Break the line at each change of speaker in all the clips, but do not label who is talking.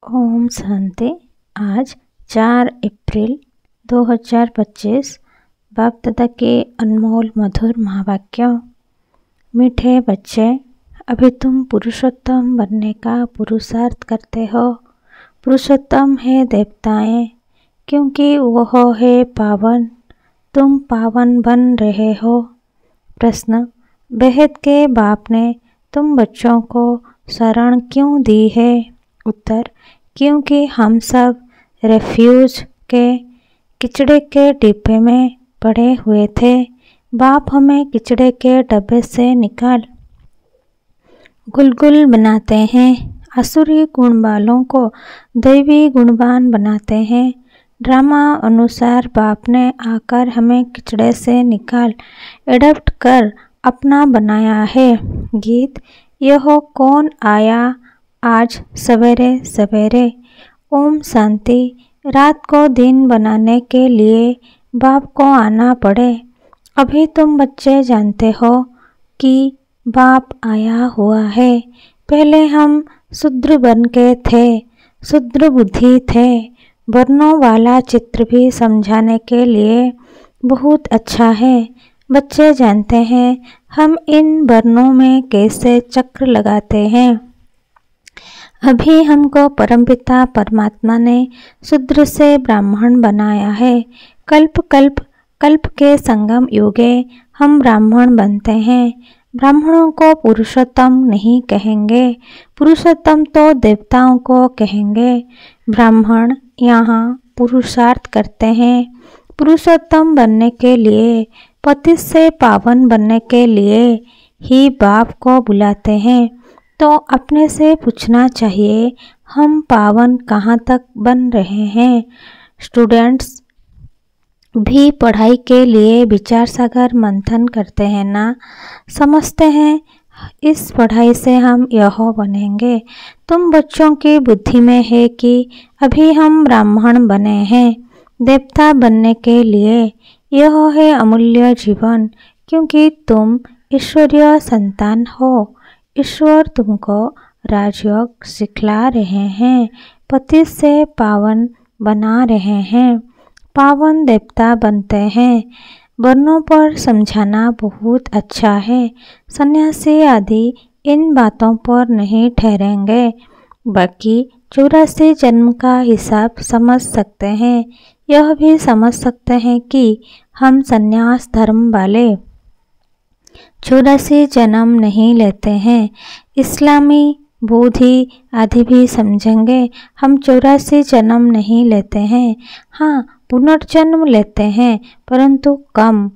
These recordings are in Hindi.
ओम शांति। आज 4 अप्रैल 2025 बाप दादा के अनमोल मधुर महावाक्यों। मीठे बच्चे, अभी तुम पुरुषोत्तम बनने का पुरुषार्थ करते हो। पुरुषोत्तम है देवताएं, क्योंकि वह है पावन। तुम पावन बन रहे हो। प्रश्न: बेहद के बाप ने तुम बच्चों को शरण क्यों दी है? उत्तर: क्योंकि हम सब रेफ्यूज के किचड़े के डिब्बे में पड़े हुए थे। बाप हमें किचड़े के डब्बे से निकाल गुलगुल बनाते हैं। आसुरी गुण वालों को दैवी गुणवान बनाते हैं। ड्रामा अनुसार बाप ने आकर हमें किचड़े से निकाल एडप्ट कर अपना बनाया है। गीत: यह कौन आया आज सवेरे सवेरे। ओम शांति। रात को दिन बनाने के लिए बाप को आना पड़े। अभी तुम बच्चे जानते हो कि बाप आया हुआ है। पहले हम शूद्र बन के थे, शूद्र बुद्धि थे। वर्णों वाला चित्र भी समझाने के लिए बहुत अच्छा है। बच्चे जानते हैं हम इन वर्णों में कैसे चक्र लगाते हैं। अभी हमको परमपिता परमात्मा ने शूद्र से ब्राह्मण बनाया है। कल्प कल्प कल्प के संगम युगे हम ब्राह्मण बनते हैं। ब्राह्मणों को पुरुषोत्तम नहीं कहेंगे, पुरुषोत्तम तो देवताओं को कहेंगे। ब्राह्मण यहाँ पुरुषार्थ करते हैं। पुरुषोत्तम बनने के लिए, पतित से पावन बनने के लिए ही बाप को बुलाते हैं। तो अपने से पूछना चाहिए, हम पावन कहाँ तक बन रहे हैं? स्टूडेंट्स भी पढ़ाई के लिए विचार सागर मंथन करते हैं ना, समझते हैं इस पढ़ाई से हम यह बनेंगे। तुम बच्चों की बुद्धि में है कि अभी हम ब्राह्मण बने हैं देवता बनने के लिए। यह है अमूल्य जीवन, क्योंकि तुम ईश्वरीय संतान हो। ईश्वर तुमको राजयोग सिखला रहे हैं, पति से पावन बना रहे हैं। पावन देवता बनते हैं। वर्णों पर समझाना बहुत अच्छा है। सन्यासी आदि इन बातों पर नहीं ठहरेंगे, बाकी 84 जन्म का हिसाब समझ सकते हैं। यह भी समझ सकते हैं कि हम सन्यास धर्म वाले 84 जन्म नहीं लेते हैं। इस्लामी बौद्धि आदि भी समझेंगे हम 84 जन्म नहीं लेते हैं। हाँ, पुनर्जन्म लेते हैं, परंतु कम।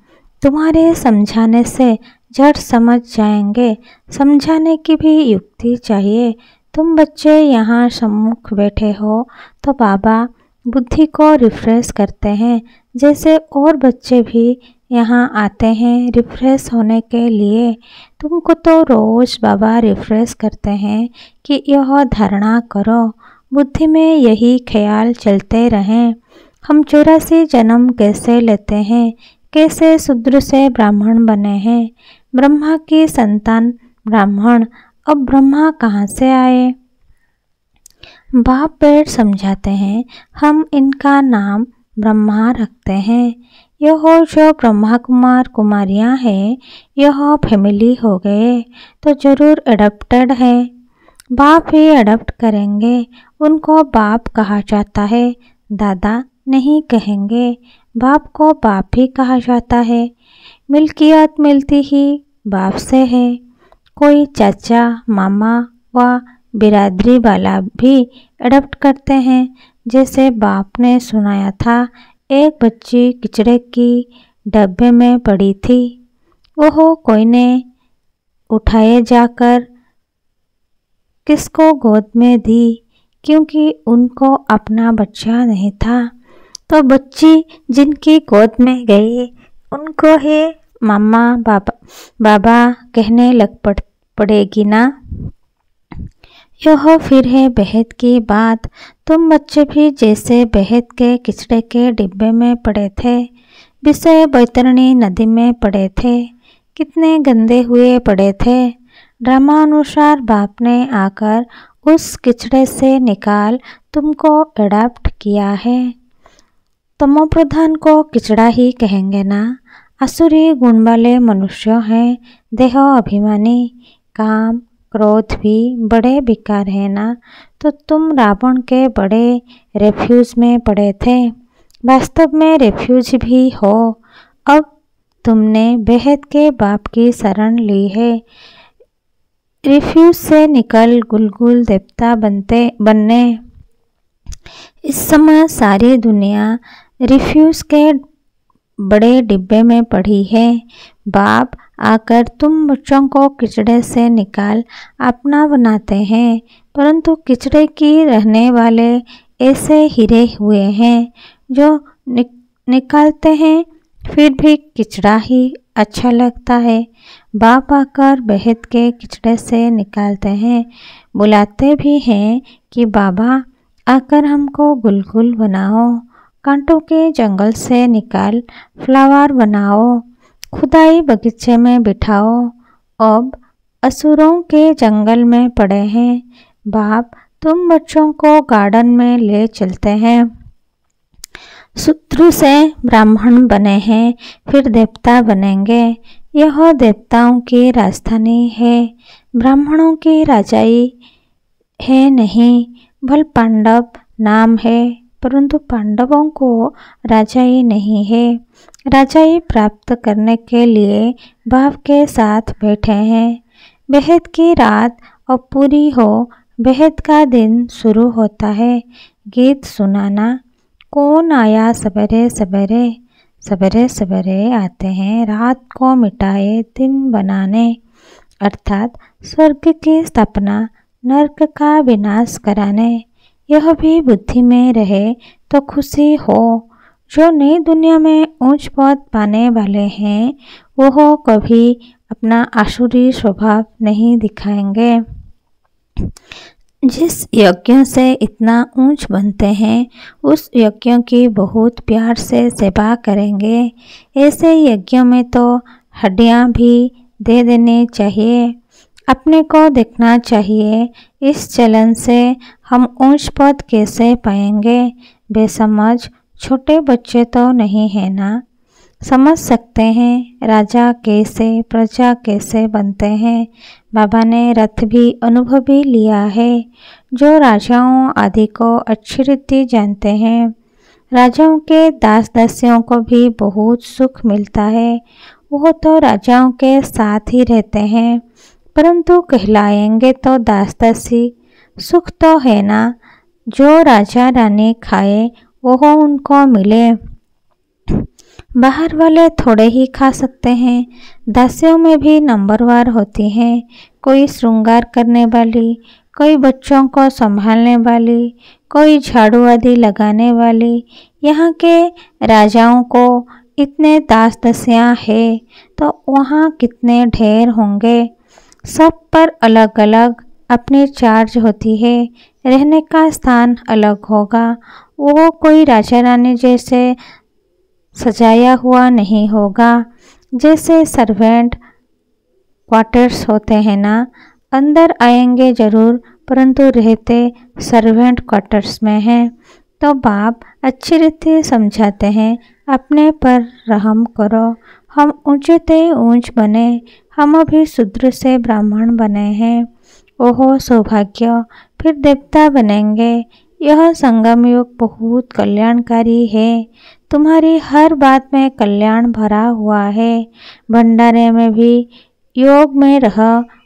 तुम्हारे समझाने से झट समझ जाएंगे। समझाने की भी युक्ति चाहिए। तुम बच्चे यहाँ सम्मुख बैठे हो तो बाबा बुद्धि को रिफ्रेश करते हैं, जैसे और बच्चे भी यहाँ आते हैं रिफ्रेश होने के लिए। तुमको तो रोज़ बाबा रिफ्रेश करते हैं कि यह धारणा करो। बुद्धि में यही ख्याल चलते रहें, हम 84 जन्म कैसे लेते हैं, कैसे शूद्र से ब्राह्मण बने हैं। ब्रह्मा की संतान ब्राह्मण, अब ब्रह्मा कहाँ से आए? बाप पेड़ समझाते हैं हम इनका नाम ब्रह्मा रखते हैं। यह जो ब्रह्मा कुमार कुमारियाँ हैं, यह फैमिली हो गए तो जरूर एडप्टेड है। बाप ही एडप्ट करेंगे। उनको बाप कहा जाता है, दादा नहीं कहेंगे। बाप को बाप ही कहा जाता है। मिल्कियत मिलती ही बाप से है। कोई चाचा मामा व बिरादरी वाला भी एडप्ट करते हैं। जैसे बाप ने सुनाया था, एक बच्ची किचड़े की डब्बे में पड़ी थी। वह कोई ने उठाए जाकर किसको गोद में दी, क्योंकि उनको अपना बच्चा नहीं था। तो बच्ची जिनकी गोद में गई उनको ही मामा बाबा कहने लग पड़ेगी ना। यह फिर है बेहद की बात। तुम बच्चे भी जैसे बेहद के किचड़े के डिब्बे में पड़े थे, विषय बैतरणी नदी में पड़े थे, कितने गंदे हुए पड़े थे। ड्रामा अनुसार बाप ने आकर उस किचड़े से निकाल तुमको एडॉप्ट किया है। तमोप्रधान को किचड़ा ही कहेंगे ना। आसुरी गुण वाले मनुष्य हैं, देह अभिमानी, काम क्रोध भी बड़े विकार है ना। तो तुम रावण के बड़े रेफ्यूज में पड़े थे, वास्तव में रेफ्यूज भी हो। अब तुमने बेहद के बाप की शरण ली है। रिफ्यूज से निकल गुलगुल देवता बनने। इस समय सारी दुनिया रिफ्यूज के बड़े डिब्बे में पड़ी है। बाप आकर तुम बच्चों को किचड़े से निकाल अपना बनाते हैं, परंतु किचड़े की रहने वाले ऐसे हीरे हुए हैं जो निकालते हैं फिर भी किचड़ा ही अच्छा लगता है। बाप आकर बेहद के किचड़े से निकालते हैं, बुलाते भी हैं कि बाबा आकर हमको गुलगुल बनाओ, कांटों के जंगल से निकाल फ्लावर बनाओ, खुदाई बगीचे में बिठाओ। अब असुरों के जंगल में पड़े हैं, बाप तुम बच्चों को गार्डन में ले चलते हैं। शूद्र से ब्राह्मण बने हैं, फिर देवता बनेंगे। यह देवताओं की राजधानी है, ब्राह्मणों की राजाई है नहीं। भल पांडव नाम है, परंतु पांडवों को राजाई नहीं है। राजाई प्राप्त करने के लिए बाप के साथ बैठे हैं। बेहद की रात अब पूरी हो, बेहद का दिन शुरू होता है। गीत सुनाना। कौन आया सवेरे सवेरे, सवेरे सवेरे आते हैं रात को मिटाए दिन बनाने। अर्थात स्वर्ग की स्थापना, नरक का विनाश कराने। यह भी बुद्धि में रहे तो खुशी हो। जो नई दुनिया में ऊंच पद पाने वाले हैं वह कभी अपना आसुरी स्वभाव नहीं दिखाएंगे। जिस यज्ञ से इतना ऊंच बनते हैं उस यज्ञ की बहुत प्यार से सेवा करेंगे। ऐसे यज्ञ में तो हड्डियां भी दे देनी चाहिए। अपने को देखना चाहिए, इस चलन से हम ऊंच पद कैसे पाएंगे। बेसमझ छोटे बच्चे तो नहीं है ना, समझ सकते हैं राजा कैसे प्रजा कैसे बनते हैं। बाबा ने रथ भी अनुभवी लिया है। जो राजाओं आदि को अच्छी रीति जानते हैं, राजाओं के दास दासियों को भी बहुत सुख मिलता है। वो तो राजाओं के साथ ही रहते हैं, परंतु कहलाएंगे तो दास दासी। सुख तो है ना, जो राजा रानी खाए वह उनको मिले। बाहर वाले थोड़े ही खा सकते हैं। दासियों में भी नंबरवार होती हैं, कोई श्रृंगार करने वाली, कोई बच्चों को संभालने वाली, कोई झाड़ू आदि लगाने वाली। यहाँ के राजाओं को इतने दास दासियाँ हैं तो वहाँ कितने ढेर होंगे। सब पर अलग अलग अपनी चार्ज होती है, रहने का स्थान अलग होगा। वो कोई राजा रानी जैसे सजाया हुआ नहीं होगा। जैसे सर्वेंट क्वार्टर्स होते हैं ना, अंदर आएंगे जरूर परंतु रहते सर्वेंट क्वार्टर्स में हैं। तो बाप अच्छी रीति समझाते हैं, अपने पर रहम करो। हम ऊंचे ते ऊंच बने, हम अभी शूद्र से ब्राह्मण बने हैं। ओहो सौभाग्य, फिर देवता बनेंगे। यह संगम युग बहुत कल्याणकारी है। तुम्हारी हर बात में कल्याण भरा हुआ है। भंडारे में भी योग में रह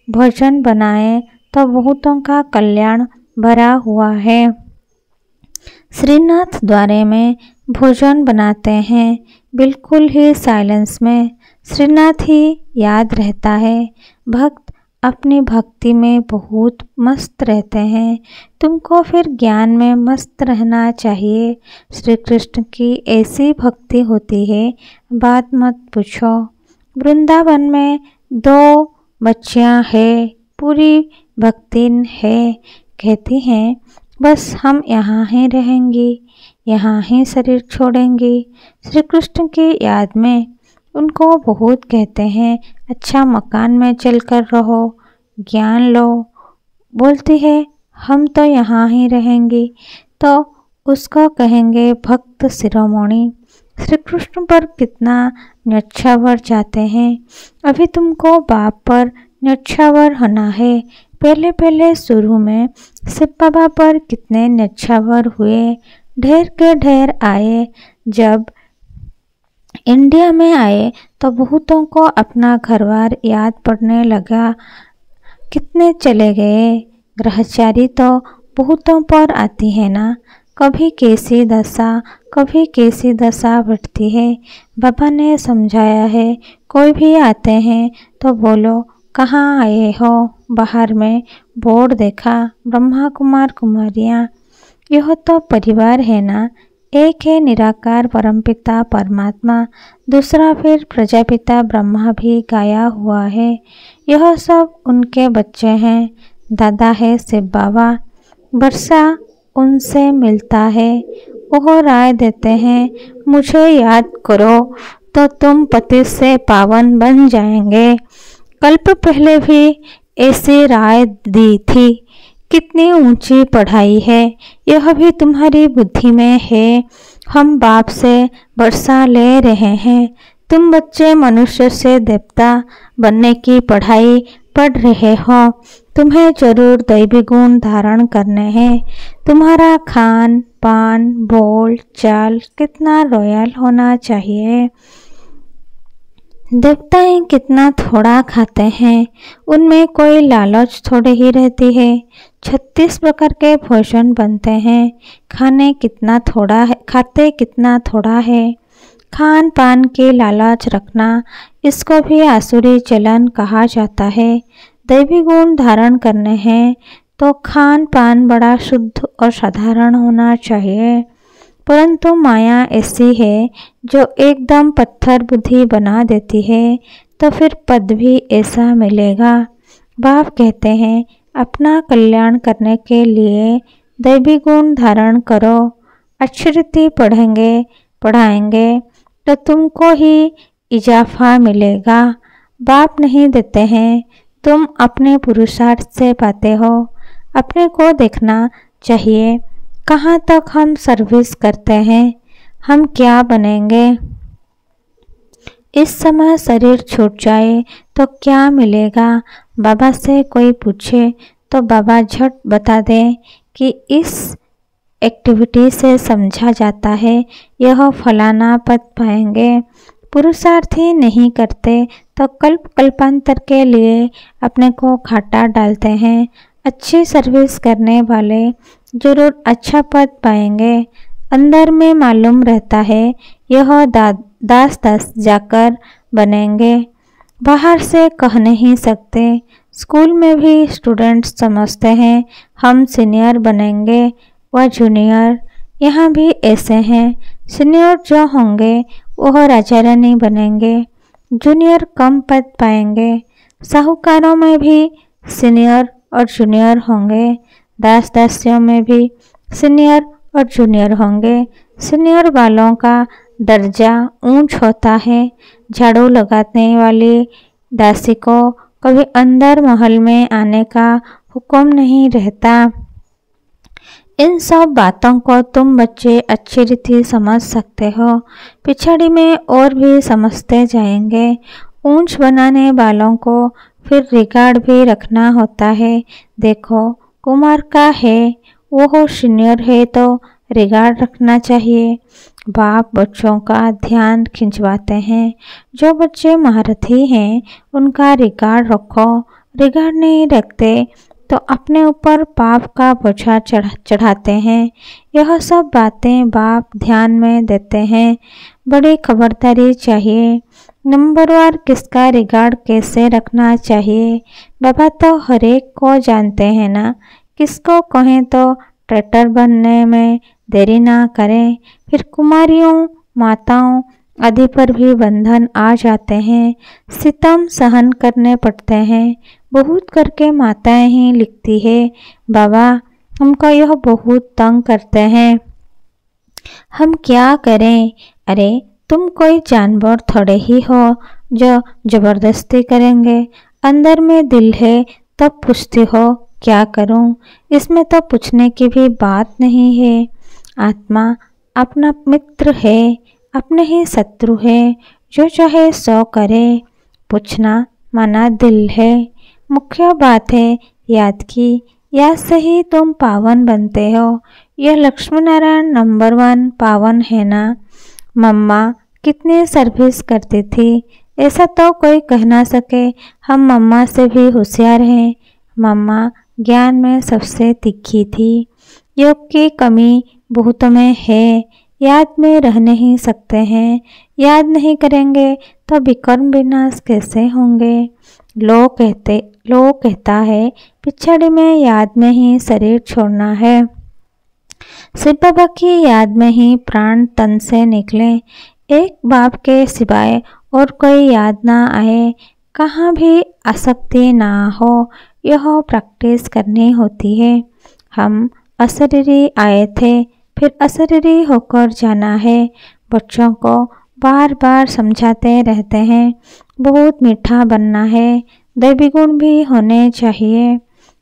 भोजन बनाए तो बहुतों का कल्याण भरा हुआ है। श्रीनाथ द्वारे में भोजन बनाते हैं, बिल्कुल ही साइलेंस में। श्रीनाथ ही याद रहता है। भक्त अपनी भक्ति में बहुत मस्त रहते हैं। तुमको फिर ज्ञान में मस्त रहना चाहिए। श्री कृष्ण की ऐसी भक्ति होती है, बात मत पूछो। वृंदावन में 2 बच्चियां हैं, पूरी भक्तिन है। कहती हैं बस हम यहाँ ही रहेंगी, यहाँ ही शरीर छोड़ेंगी। श्री कृष्ण की याद में उनको बहुत कहते हैं अच्छा मकान में चलकर रहो, ज्ञान लो। बोलती है हम तो यहाँ ही रहेंगी। तो उसको कहेंगे भक्त शिरोमणि। श्री कृष्ण पर कितना न्यौछावर जाते हैं। अभी तुमको बाप पर न्यौछावर होना है। पहले पहले शुरू में शिव बाबा पर कितने न्यौछावर हुए, ढेर के ढेर आए। जब इंडिया में आए तो बहुतों को अपना घरबार याद पड़ने लगा। कितने चले गए। ग्रहचारी तो बहुतों पर आती है ना। कभी कैसी दशा बढ़ती है। बाबा ने समझाया है, कोई भी आते हैं तो बोलो कहाँ आए हो। बाहर में बोर्ड देखा, ब्रह्मा कुमार कुमारियाँ। यह तो परिवार है ना। एक है निराकार परमपिता परमात्मा, दूसरा फिर प्रजापिता ब्रह्मा भी गाया हुआ है। यह सब उनके बच्चे हैं। दादा है शिव बाबा। वर्षा उनसे मिलता है। वह राय देते हैं, मुझे याद करो तो तुम पति से पावन बन जाएंगे। कल्प पहले भी ऐसी राय दी थी। कितनी ऊंची पढ़ाई है, यह भी तुम्हारी बुद्धि में है। हम बाप से वर्षा ले रहे हैं। तुम बच्चे मनुष्य से देवता बनने की पढ़ाई पढ़ रहे हो। तुम्हें जरूर दैवी गुण धारण करने हैं। तुम्हारा खान पान बोल चाल कितना रॉयल होना चाहिए। देवताएं कितना थोड़ा खाते हैं, उनमें कोई लालच थोड़ी ही रहती है। 36 प्रकार के भोजन बनते हैं, खाते कितना थोड़ा है। खान पान की लालच रखना, इसको भी आसुरी चलन कहा जाता है। दैवी गुण धारण करने हैं तो खान पान बड़ा शुद्ध और साधारण होना चाहिए। परंतु माया ऐसी है जो एकदम पत्थर बुद्धि बना देती है। तो फिर पद भी ऐसा मिलेगा। बाप कहते हैं अपना कल्याण करने के लिए दैवी गुण धारण करो। अच्छी रीति पढ़ाएंगे तो तुमको ही इजाफा मिलेगा। बाप नहीं देते हैं, तुम अपने पुरुषार्थ से पाते हो। अपने को देखना चाहिए, कहाँ तक हम सर्विस करते हैं, हम क्या बनेंगे। इस समय शरीर छूट जाए तो क्या मिलेगा। बाबा से कोई पूछे तो बाबा झट बता दें कि इस एक्टिविटी से समझा जाता है यह फलाना पद पाएंगे। पुरुषार्थ ही नहीं करते तो कल्पांतर के लिए अपने को घाटा डालते हैं। अच्छी सर्विस करने वाले जरूर अच्छा पद पाएंगे। अंदर में मालूम रहता है यह दास जाकर बनेंगे। बाहर से कह नहीं सकते। स्कूल में भी स्टूडेंट्स समझते हैं हम सीनियर बनेंगे व जूनियर। यहाँ भी ऐसे हैं। सीनियर जो होंगे वह राजा रानी बनेंगे, जूनियर कम पद पाएंगे। साहूकारों में भी सीनियर और जूनियर होंगे। दास दासियों में भी सीनियर और जूनियर होंगे। सीनियर वालों का दर्जा ऊंच होता है। झाड़ू लगाने वाली दासी को कभी अंदर महल में आने का हुक्म नहीं रहता। इन सब बातों को तुम बच्चे अच्छी रीति समझ सकते हो। पिछड़ी में और भी समझते जाएंगे। ऊंच बनाने वालों को फिर रिगार्ड भी रखना होता है। देखो कुमार का है, वो सीनियर है तो रिगार्ड रखना चाहिए। बाप बच्चों का ध्यान खिंचवाते हैं। जो बच्चे महारथी हैं उनका रिगार्ड रखो। रिगार्ड नहीं रखते तो अपने ऊपर पाप का बोझा चढ़ाते हैं। यह सब बातें बाप ध्यान में देते हैं। बड़ी खबरदारी चाहिए। नंबरवार किसका रिगार्ड कैसे रखना चाहिए। बाबा तो हर एक को जानते हैं ना। किसको कहें तो ट्रैक्टर बनने में देरी ना करें। फिर कुमारियों माताओं आदि पर भी बंधन आ जाते हैं। सितम सहन करने पड़ते हैं। बहुत करके माताएं ही लिखती है, बाबा हमको यह बहुत तंग करते हैं, हम क्या करें। अरे तुम कोई जानवर थोड़े ही हो जो जबरदस्ती करेंगे। अंदर में दिल है तब पूछती हो क्या करूं? इसमें तो पूछने की भी बात नहीं है। आत्मा अपना मित्र है, अपने ही शत्रु है, जो चाहे सो करे। पूछना माना दिल है। मुख्य बात है याद की, याद से ही तुम पावन बनते हो। यह लक्ष्मी नारायण नंबर 1 पावन है ना। मम्मा कितनी सर्विस करती थी, ऐसा तो कोई कह ना सके। हम मम्मा से भी होशियार हैं। मम्मा ज्ञान में सबसे तीखी थी। योग की कमी बहुत में है। याद में रह नहीं सकते हैं। याद नहीं करेंगे तो विकर्म विनाश कैसे होंगे। लोग कहता है पिछड़ी में याद में ही शरीर छोड़ना है। शिव बाबा की याद में ही प्राण तन से निकले। एक बाप के सिवाय और कोई याद ना आए, कहाँ भी आसक्ति ना हो, यह प्रैक्टिस करनी होती है। हम अशरीरी आए थे, फिर अशरीरी होकर जाना है। बच्चों को बार बार समझाते रहते हैं बहुत मीठा बनना है, दैवी गुण भी होने चाहिए।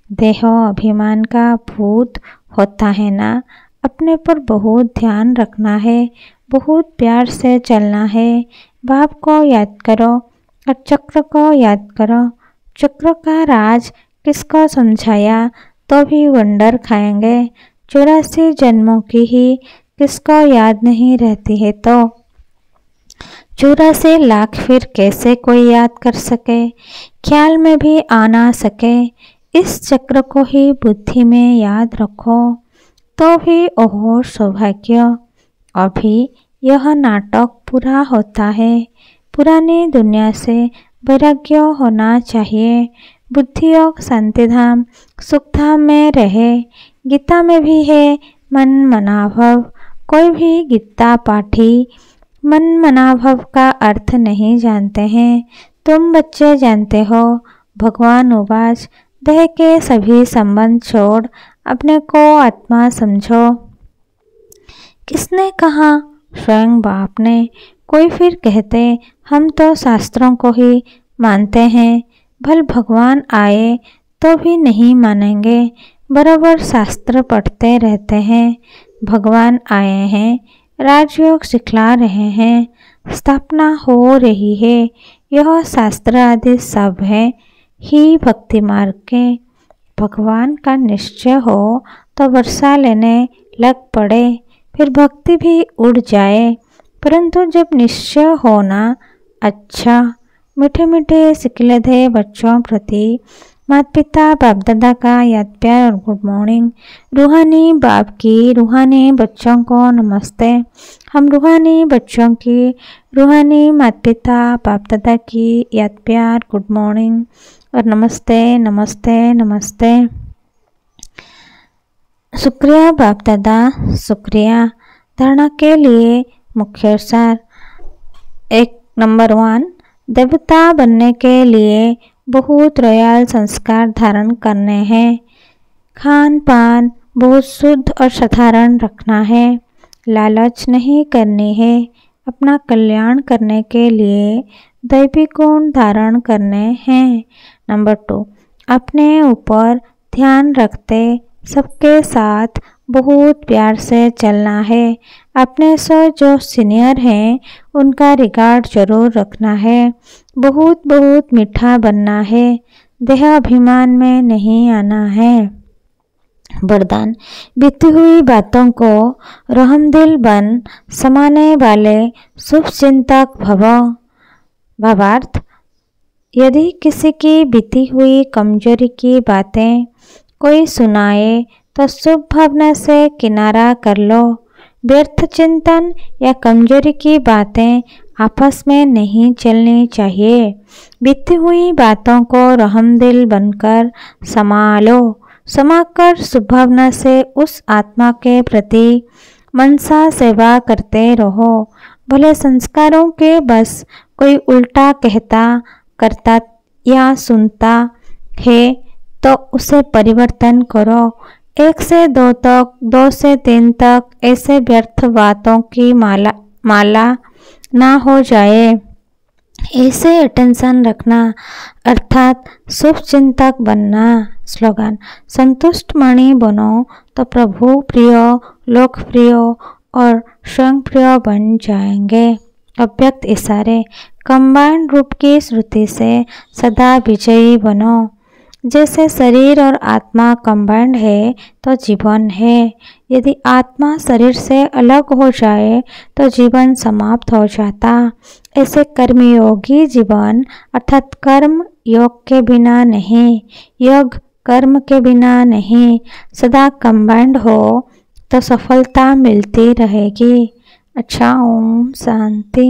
देह अभिमान का भूत होता है ना। अपने पर बहुत ध्यान रखना है, बहुत प्यार से चलना है। बाप को याद करो और चक्र को याद करो। चक्र का राज किसको समझाया तो भी वंडर खाएंगे। 84 जन्मों की ही किसको याद नहीं रहती है तो 84 लाख फिर कैसे कोई याद कर सके, ख्याल में भी आना सके। इस चक्र को ही बुद्धि में याद रखो तो भी ओह सौभाग्य। अभी यह नाटक पूरा होता है। पुरानी दुनिया से वैराग्य होना चाहिए। बुद्धि योग शांतिधाम सुखधाम में रहे। गीता में भी है मन मनाभव। कोई भी गीता पाठी मन मनाभव का अर्थ नहीं जानते हैं। तुम बच्चे जानते हो। भगवान उवाच देह के सभी संबंध छोड़ अपने को आत्मा समझो। किसने कहा? स्वयं बाप ने। कोई फिर कहते हम तो शास्त्रों को ही मानते हैं। भल भगवान आए तो भी नहीं मानेंगे। बराबर शास्त्र पढ़ते रहते हैं। भगवान आए हैं, राजयोग सिखला रहे हैं, स्थापना हो रही है। यह शास्त्र आदि सब है ही भक्ति मार्ग के। भगवान का निश्चय हो तो वर्षा लेने लग पड़े, फिर भक्ति भी उड़ जाए। परंतु जब निश्चय होना अच्छा। मीठे मीठे सिकलधे बच्चों प्रति माता पिता बाप दादा का याद प्यार और गुड मॉर्निंग। रूहानी बाप की रूहानी बच्चों को नमस्ते। हम रूहानी बच्चों की रूहानी माता पिता बाप दादा की याद प्यार गुड मॉर्निंग और नमस्ते नमस्ते नमस्ते। शुक्रिया बाप दादा, शुक्रिया। धारणा के लिए मुख्य सार। 1 नंबर 1 देवता बनने के लिए बहुत रॉयल संस्कार धारण करने हैं। खान पान बहुत शुद्ध और साधारण रखना है। लालच नहीं करनी है। अपना कल्याण करने के लिए दैवी गुण धारण करने हैं। नंबर 2 अपने ऊपर ध्यान रखते सबके साथ बहुत प्यार से चलना है। अपने से जो सीनियर हैं उनका रिगार्ड जरूर रखना है। बहुत बहुत मीठा बनना है। देह अभिमान में नहीं आना है। वरदान बीती हुई बातों को रहमदिल बन समाने वाले शुभ चिंतक भव। भावार्थ यदि किसी की बीती हुई कमजोरी की बातें कोई सुनाए तो शुभ भावना से किनारा कर लो। व्यर्थ चिंतन या कमजोरी की बातें आपस में नहीं चलनी चाहिए। बीती हुई बातों को रहमदिल बनकर संभालो। समाकर शुभ भावना से उस आत्मा के प्रति मनसा सेवा करते रहो। भले संस्कारों के बस कोई उल्टा कहता करता या सुनता है तो उसे परिवर्तन करो। 1 से 2 तक, 2 से 3 तक ऐसे व्यर्थ बातों की माला ना हो जाए। ऐसे अटेंशन रखना अर्थात शुभ चिंतक बनना। स्लोगन, संतुष्ट मणि बनो तो प्रभु प्रिय, लोकप्रिय और स्वयं प्रिय बन जाएंगे। अव्यक्त इशारे, कंबाइंड रूप की श्रुति से सदा विजयी बनो। जैसे शरीर और आत्मा कंबाइंड है तो जीवन है। यदि आत्मा शरीर से अलग हो जाए तो जीवन समाप्त हो जाता। ऐसे कर्मयोगी जीवन अर्थात कर्म योग के बिना नहीं, योग कर्म के बिना नहीं, सदा कंबाइंड हो तो सफलता मिलती रहेगी। अच्छा, ओम शांति।